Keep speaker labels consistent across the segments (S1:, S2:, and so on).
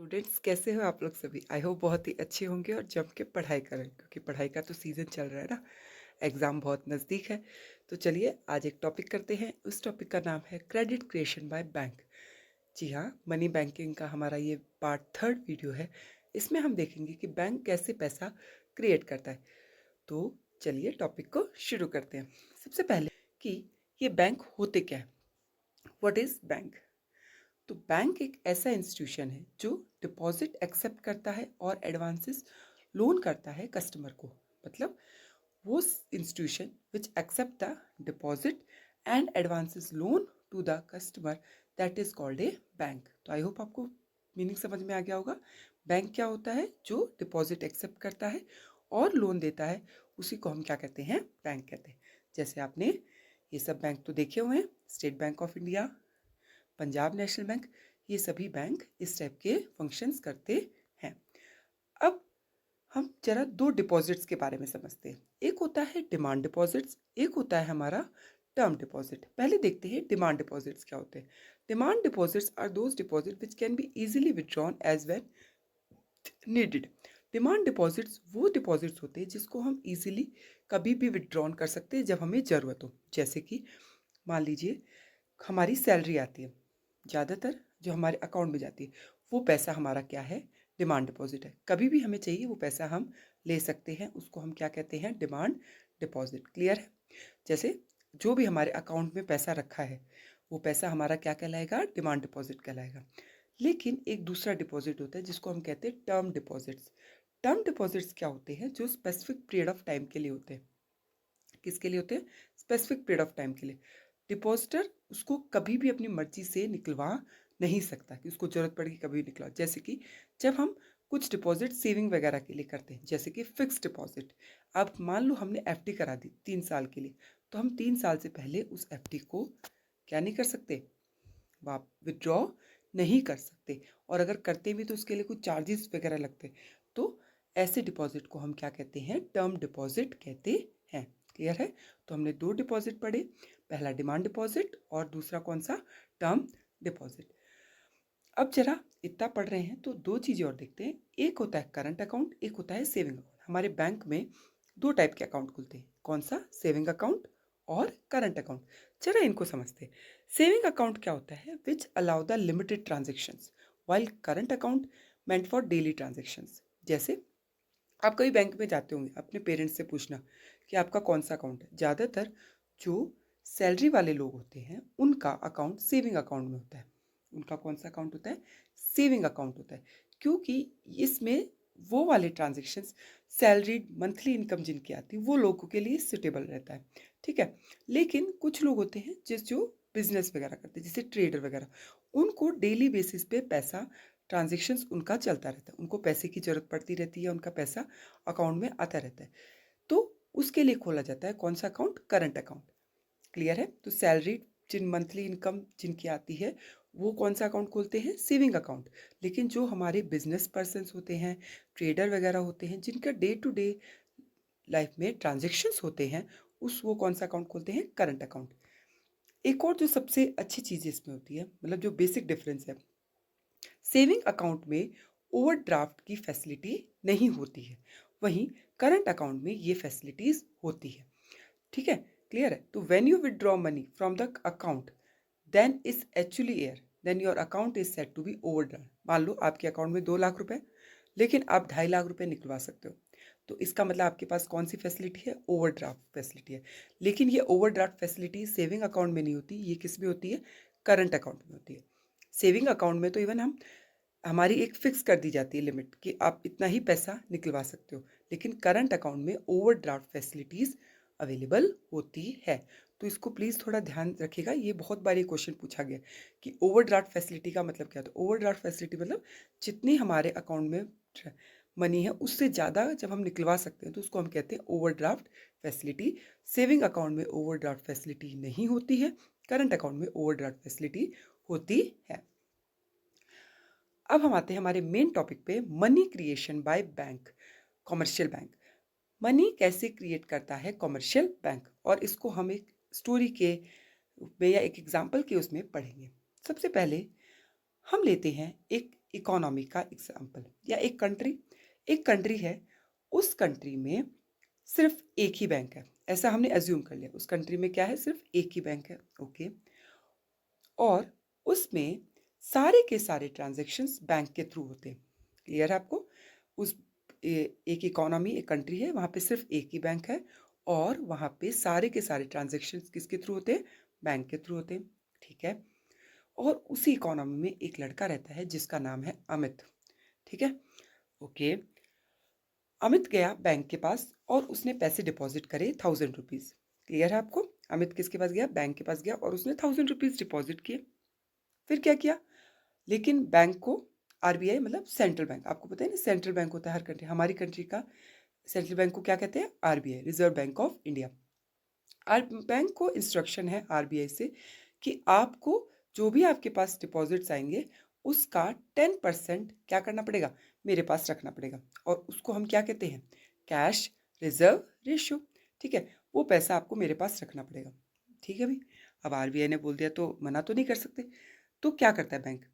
S1: Students कैसे हो आप लोग सभी। आई होप बहुत ही अच्छे होंगे और जम के पढ़ाई करें क्योंकि पढ़ाई का तो सीज़न चल रहा है ना। एग्ज़ाम बहुत नज़दीक है। तो चलिए आज एक टॉपिक करते हैं। उस टॉपिक का नाम है क्रेडिट क्रिएशन बाय बैंक। जी हाँ, मनी बैंकिंग का हमारा ये पार्ट थर्ड वीडियो है। इसमें हम देखेंगे कि बैंक कैसे पैसा क्रिएट करता है। तो चलिए टॉपिक को शुरू करते हैं। सबसे पहले कि ये बैंक होते क्या है। What is bank? तो बैंक एक ऐसा इंस्टीट्यूशन है जो डिपॉजिट एक्सेप्ट करता है और एडवांसेस लोन करता है कस्टमर को। मतलब वो institution which accept the deposit and advances loan to the customer, that is called a bank. तो आई होप आपको मीनिंग समझ में आ गया होगा। बैंक क्या होता है? जो डिपॉजिट एक्सेप्ट करता है और लोन देता है, उसी को हम क्या कहते हैं? बैंक कहते हैं। जैसे आपने ये सब बैंक तो देखे हुए हैं, state bank of India, Punjab national bank, ये सभी बैंक इस टाइप के फंक्शंस करते हैं। अब हम जरा दो डिपॉजिट्स के बारे में समझते हैं। एक होता है डिमांड डिपॉजिट्स, एक होता है हमारा टर्म डिपॉजिट। पहले देखते हैं डिमांड डिपॉजिट्स क्या होते हैं। Demand deposits are those deposit which can be easily withdrawn as when needed. Demand deposits वो डिपॉजिट्स होते हैं जिसको हम इजीली कभी भी विथड्रॉन कर सकते हैं जब हमें ज़रूरत हो। जैसे कि मान लीजिए हमारी सैलरी आती है, ज़्यादातर जो हमारे अकाउंट में जाती है, वो पैसा हमारा क्या है? डिमांड डिपॉजिट है। कभी भी हमें चाहिए वो पैसा हम ले सकते हैं, उसको हम क्या कहते हैं? Demand deposit. क्लियर है? जैसे जो भी हमारे अकाउंट में पैसा रखा है, वो पैसा हमारा क्या कहलाएगा? डिमांड डिपॉजिट कहलाएगा। लेकिन एक दूसरा डिपॉजिट होता है जिसको हम कहते हैं टर्म डिपॉजिट्स। टर्म डिपॉजिट्स क्या होते हैं? जो स्पेसिफिक पीरियड ऑफ टाइम के लिए होते हैं। किसके लिए होते हैं? स्पेसिफिक पीरियड ऑफ टाइम के लिए। डिपॉजिटर उसको कभी भी अपनी मर्जी से निकलवा नहीं सकता कि उसको जरूरत पड़ेगी कभी निकलवा। जैसे कि जब हम कुछ डिपॉजिट सेविंग वगैरह के लिए करते हैं, जैसे कि फिक्स डिपॉजिट। अब मान लो हमने एफडी करा दी 3 साल के लिए, तो हम 3 साल से पहले उस एफडी को क्या नहीं कर सकते? वाप विड्रॉ नहीं कर सकते। और अगर करते भी तो उसके लिए कुछ चार्जेस वगैरह लगते। तो ऐसे डिपॉजिट को हम क्या कहते हैं? टर्म डिपॉजिट कहते हैं। क्लियर है? तो हमने दो डिपॉजिट पढ़े, पहला डिमांड डिपॉजिट और दूसरा कौन सा? Term deposit. अब जरा इतना पढ़ रहे हैं तो दो चीज़ें और देखते हैं। एक होता है करंट अकाउंट, एक होता है सेविंग अकाउंट। हमारे बैंक में दो टाइप के अकाउंट खुलते हैं। कौन सा? सेविंग अकाउंट और करंट अकाउंट। जरा इनको समझते हैं। सेविंग अकाउंट क्या होता है? Which allow the limited transactions, while current account meant for daily transactions. जैसे आप कभी बैंक में जाते होंगे, अपने पेरेंट्स से पूछना कि आपका कौन सा अकाउंट है। ज़्यादातर जो सैलरी वाले लोग होते हैं उनका अकाउंट सेविंग अकाउंट में होता है। उनका कौन सा अकाउंट होता है? सेविंग अकाउंट होता है। क्योंकि इसमें वो वाले ट्रांजेक्शन्स, सैलरी मंथली इनकम जिनकी आती है वो लोगों के लिए सुटेबल रहता है। ठीक है। लेकिन कुछ लोग होते हैं जो बिजनेस वगैरह करते हैं, जैसे ट्रेडर वगैरह, उनको डेली बेसिस पे पैसा ट्रांजेक्शन्स उनका चलता रहता है। उनको पैसे की ज़रूरत पड़ती रहती है, उनका पैसा अकाउंट में आता रहता है। तो उसके लिए खोला जाता है कौन सा अकाउंट? Current account. क्लियर है? तो सैलरी जिन मंथली इनकम जिनकी आती है वो कौन सा अकाउंट खोलते हैं? Saving account. लेकिन जो हमारे बिजनेस पर्सनस होते हैं, ट्रेडर वगैरह होते हैं, जिनका डे टू डे लाइफ में ट्रांजेक्शन्स होते हैं, वो कौन सा अकाउंट खोलते हैं? Current account. एक और जो सबसे अच्छी चीज़ इसमें होती है, मतलब जो बेसिक डिफरेंस है, सेविंग अकाउंट में ओवरड्राफ्ट की फैसिलिटी नहीं होती है, वहीं करंट अकाउंट में ये फैसिलिटीज होती है। ठीक है? क्लियर है? तो when you withdraw money from the account then is actually air, then your account is set to be overdraft. मान लो आपके अकाउंट में 2 लाख रुपए, लेकिन आप 2.5 लाख रुपए निकलवा सकते हो। तो इसका मतलब आपके पास कौन सी फैसिलिटी है? ओवरड्राफ्ट फैसिलिटी है। लेकिन ये ओवरड्राफ्ट फैसिलिटी सेविंग अकाउंट में नहीं होती, ये किस में होती है? करंट अकाउंट में होती है। सेविंग अकाउंट में तो इवन हमारी एक फिक्स कर दी जाती है लिमिट कि आप इतना ही पैसा निकलवा सकते हो। लेकिन करंट अकाउंट में ओवरड्राफ्ट फैसिलिटीज़ अवेलेबल होती है। तो इसको प्लीज़ थोड़ा ध्यान रखिएगा। ये बहुत बार ये क्वेश्चन पूछा गया कि ओवरड्राफ्ट फैसिलिटी का मतलब क्या होता है? ओवरड्राफ्ट फैसिलिटी मतलब जितनी हमारे अकाउंट में मनी है उससे ज़्यादा जब हम निकलवा सकते हैं तो उसको हम कहते हैं ओवरड्राफ्ट फैसिलिटी। सेविंग अकाउंट में ओवरड्राफ्ट फैसिलिटी नहीं होती है, करंट अकाउंट में ओवरड्राफ्ट फैसिलिटी होती है। अब हम आते हैं हमारे मेन टॉपिक पे, money creation by bank, commercial bank. Money कैसे क्रिएट करता है कॉमर्शियल बैंक, और इसको हम एक स्टोरी के में या एक एग्जांपल के उसमें पढ़ेंगे। सबसे पहले हम लेते हैं एक इकोनॉमी का एग्जाम्पल, या एक कंट्री है, उस कंट्री में सिर्फ एक ही बैंक है, ऐसा हमने एज्यूम कर लिया। उस कंट्री में क्या है, सिर्फ एक ही बैंक है, ओके। और उसमें सारे के सारे ट्रांजैक्शंस बैंक के थ्रू होते हैं। क्लियर है आपको? उस एक इकोनॉमी, एक कंट्री है, वहाँ पे सिर्फ एक ही बैंक है और वहाँ पे सारे के सारे ट्रांजैक्शंस किसके थ्रू होते हैं, बैंक के थ्रू होते हैं, ठीक है। और उसी इकोनॉमी में एक लड़का रहता है जिसका नाम है अमित, ठीक है, ओके। अमित गया बैंक के पास और उसने पैसे डिपॉजिट करे 1000 रुपीज़। क्लियर है आपको? अमित किसके पास गया, बैंक के पास गया और उसने 1000 रुपीज़ डिपॉजिट किए। फिर क्या किया, लेकिन बैंक को आरबीआई, मतलब सेंट्रल बैंक, आपको पता है ना सेंट्रल बैंक होता है हर कंट्री, हमारी कंट्री का सेंट्रल बैंक को क्या कहते हैं, RBI, reserve bank of India. Bank को इंस्ट्रक्शन है आरबीआई से कि आपको जो भी आपके पास डिपॉजिट्स आएंगे उसका 10% क्या करना पड़ेगा, मेरे पास रखना पड़ेगा। और उसको हम क्या कहते हैं, कैश रिजर्व रेशियो, ठीक है। वो पैसा आपको मेरे पास रखना पड़ेगा, ठीक है भाई। अब आरबीआई ने बोल दिया तो मना तो नहीं कर सकते। तो क्या करता है बैंक,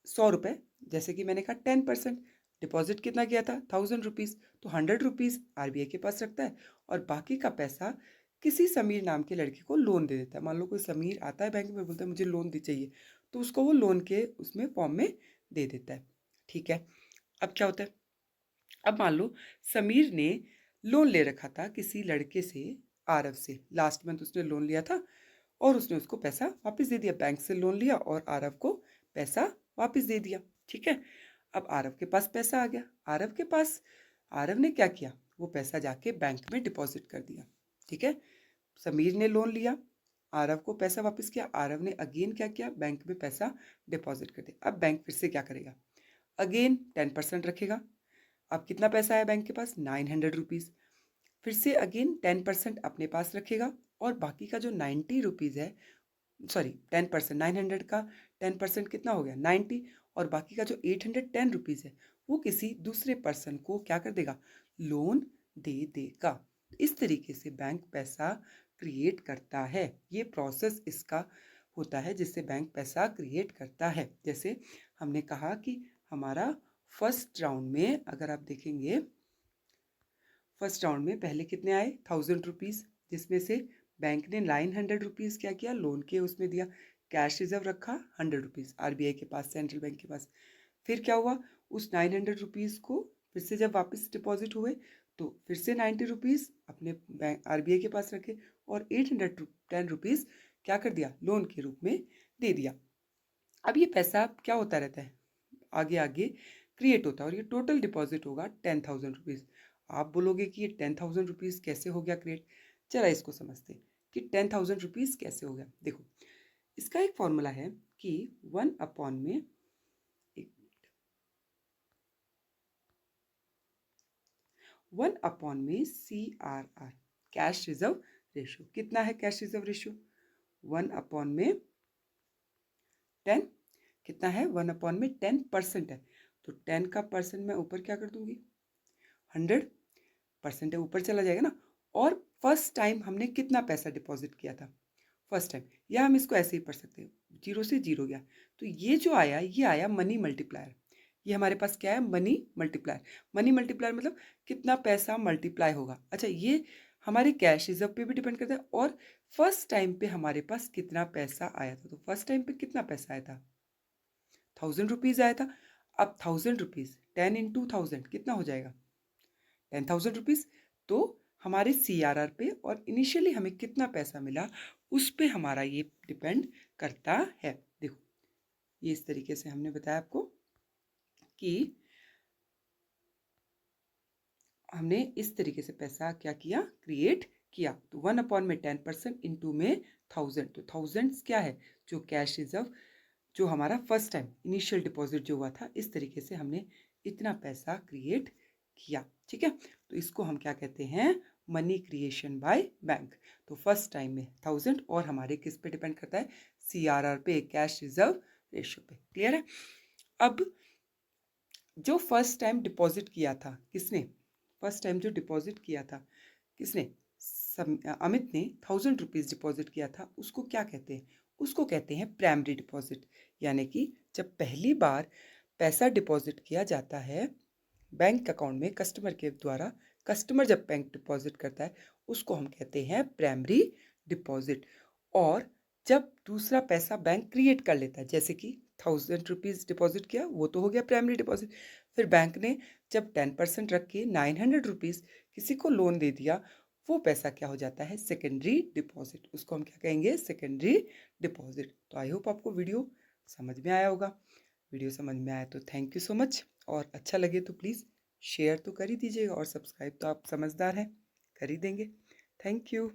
S1: 100 रुपये, जैसे कि मैंने कहा 10%, डिपॉजिट कितना किया था 1000 रुपीज़, तो 100 रुपीज़ आरबीआई के पास रखता है और बाकी का पैसा किसी समीर नाम के लड़के को लोन दे देता है। मान लो कोई समीर आता है बैंक में, बोलता है मुझे लोन दी चाहिए, तो उसको वो लोन के उसमें फॉर्म में दे देता है, ठीक है। अब क्या होता है, अब मान लो समीर ने लोन ले रखा था किसी लड़के से, आरव से, लास्ट मंथ उसने लोन लिया था और उसने उसको पैसा वापस दे दिया। बैंक से लोन लिया और आरव को पैसा वापस दे दिया, ठीक है। अब आरव के पास पैसा आ गया, आरव के पास, आरव ने क्या किया, वो पैसा जाके बैंक में डिपॉजिट कर दिया, ठीक है। समीर ने लोन लिया, आरव को पैसा वापस किया, आरव ने अगेन क्या किया, बैंक में पैसा डिपॉजिट कर दिया। अब बैंक फिर से क्या करेगा, अगेन 10% रखेगा। अब कितना पैसा है बैंक के पास, 900 रुपीज़। फिर से अगेन 10% अपने पास रखेगा और बाकी का जो 90 रुपीज़ है, सॉरी 10%, 900 का 10% कितना हो गया, 90, और बाकी का जो 810 रुपीज़ है वो किसी दूसरे पर्सन को क्या कर देगा, लोन दे देगा। इस तरीके से बैंक पैसा क्रिएट करता है, ये प्रोसेस इसका होता है जिससे बैंक पैसा क्रिएट करता है। जैसे हमने कहा कि हमारा फर्स्ट राउंड में अगर आप देखेंगे, फर्स्ट राउंड में पहले कितने आए, 1000 रुपीज़, जिसमें से बैंक ने 900 रुपीज़ क्या किया, लोन के उसमें दिया, कैश रिजर्व रखा 100 रुपीज़ आरबीआई के पास, सेंट्रल बैंक के पास। फिर क्या हुआ, उस 900 रुपीज़ को फिर से जब वापस डिपॉजिट हुए तो फिर से 90 रुपीज़ अपने बैंक आरबीआई के पास रखे और 810 रुपीज़ क्या कर दिया, लोन के रूप में दे दिया। अब ये पैसा क्या होता रहता है, आगे आगे क्रिएट होता है और ये टोटल डिपॉजिट होगा 10,000 रुपीज़। आप बोलोगे कि ये 10,000 रुपीज़ कैसे हो गया क्रिएट, चला इसको समझते हैं कि 10,000 रुपीज़ कैसे हो गया। देखो, इसका एक फॉर्मूला है कि 1 अपॉन में CRR, कैश रिजर्व रेशियो, कितना है कैश रिजर्व रेशियो, 1/10, कितना है, 1/10% है, तो 10 का परसेंट मैं ऊपर क्या कर दूंगी, 100% है, ऊपर चला जाएगा ना। और फर्स्ट टाइम हमने कितना पैसा डिपॉजिट किया था, फर्स्ट टाइम, या हम इसको ऐसे ही पढ़ सकते हैं, 0 से 0 गया, तो ये जो आया ये आया मनी मल्टीप्लायर। ये हमारे पास क्या है, मनी मल्टीप्लायर। मनी मल्टीप्लायर मतलब कितना पैसा मल्टीप्लाई होगा। अच्छा, ये हमारे कैश रिजर्व पे भी डिपेंड करता है और फर्स्ट टाइम पे हमारे पास कितना पैसा आया था। तो फर्स्ट टाइम पे कितना पैसा आया था, 1000 रुपीज़ आया था। अब 1000 रुपीज़ 10 × 1000 कितना हो जाएगा, 10,000 रुपीज़। तो हमारे CRR पे और इनिशियली हमें कितना पैसा मिला उस पे हमारा ये डिपेंड करता है। देखो, ये इस तरीके से हमने बताया आपको कि हमने इस तरीके से पैसा क्या किया, क्रिएट किया। तो 1/10% इंटू में 1000, तो 1000 क्या है, जो कैश रिजर्व, जो हमारा फर्स्ट टाइम इनिशियल डिपॉजिट जो हुआ था, इस तरीके से हमने इतना पैसा क्रिएट किया, ठीक है। तो इसको हम क्या कहते हैं, मनी क्रिएशन बाय बैंक। तो फर्स्ट टाइम में 1000 और हमारे किस पे डिपेंड करता है, CRR पे, कैश रिजर्व रेशियो पे। क्लियर है। अब जो फर्स्ट टाइम डिपॉजिट किया था किसने, फर्स्ट टाइम जो डिपॉजिट किया था किसने, अमित ने 1000 रुपीज़ डिपॉजिट किया था, उसको क्या कहते हैं, उसको कहते हैं प्राइमरी डिपॉजिट। यानी कि जब पहली बार पैसा डिपॉजिट किया जाता है बैंक अकाउंट में कस्टमर के द्वारा। कस्टमर जब बैंक डिपॉजिट करता है उसको हम कहते हैं प्राइमरी डिपॉजिट। और जब दूसरा पैसा बैंक क्रिएट कर लेता है, जैसे कि 1000 रुपीज़ डिपॉजिट किया, वो तो हो गया प्राइमरी डिपॉजिट। फिर बैंक ने जब 10% रख के 900 रुपीज़ किसी को लोन दे दिया, वो पैसा क्या हो जाता है? Secondary deposit. उसको हम क्या कहेंगे? Secondary deposit. तो आई होप आपको वीडियो समझ में आया होगा। वीडियो समझ में आया तो थैंक यू सो मच, और अच्छा लगे तो प्लीज़ शेयर तो कर ही दीजिएगा, और सब्सक्राइब तो आप समझदार हैं, कर ही देंगे। Thank you.